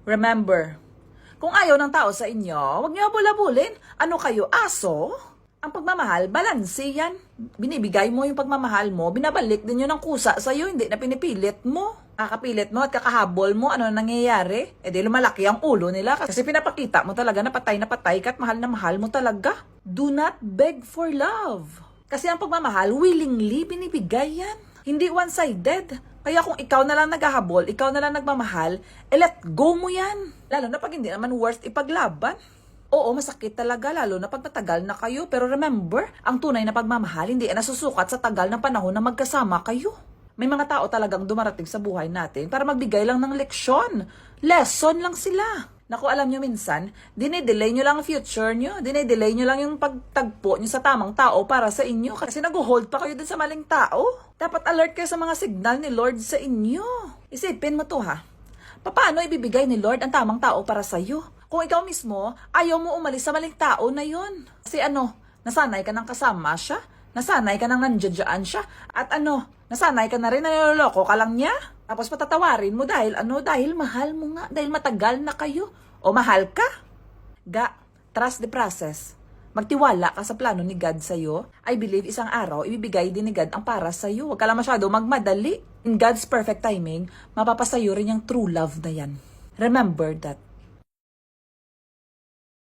Remember, kung ayaw ng tao sa inyo, huwag niyo abul-abulin. Ano kayo, aso? Ang pagmamahal, balanse yan. Binibigay mo yung pagmamahal mo, binabalik din yun ng kusa sa'yo, hindi na pinipilit mo. Kakapilit mo at kakahabol mo, ano nangyayari? E di lumalaki ang ulo nila kasi pinapakita mo talaga na patay ka at mahal na mahal mo talaga. Do not beg for love. Kasi ang pagmamahal, willingly binibigay yan. Hindi one-sided. Kaya kung ikaw na lang naghahabol, ikaw na lang nagmamahal, let go mo yan. Lalo na pag hindi naman worth ipaglaban. Oo, masakit talaga, lalo na pag matagal na kayo. Pero remember, ang tunay na pagmamahal, hindi nasusukat sa tagal ng panahon na magkasama kayo. May mga tao talagang dumarating sa buhay natin para magbigay lang ng leksyon. Lesson lang sila. Naku, alam nyo minsan, dinedelay nyo lang ang future nyo. Dinedelay nyo lang yung pagtagpo nyo sa tamang tao para sa inyo. Kasi nag-hold pa kayo din sa maling tao. Dapat alert kayo sa mga signal ni Lord sa inyo. Isipin mo to ha. Paano ibibigay ni Lord ang tamang tao para sa'yo? Kung ikaw mismo, ayaw mo umalis sa maling tao na yon. Kasi nasanay ka nang kasama siya? Nasanay ka nang nandiyan siya? At nasanay ka na rin na niloloko ka lang niya? Tapos patatawarin mo dahil dahil mahal mo nga, dahil matagal na kayo. O mahal ka? Trust the process. Magtiwala ka sa plano ni God sa'yo. I believe isang araw, ibibigay din ni God ang para sa'yo. Huwag ka lang masyado magmadali. In God's perfect timing, mapapasayo rin yung true love na yan. Remember that.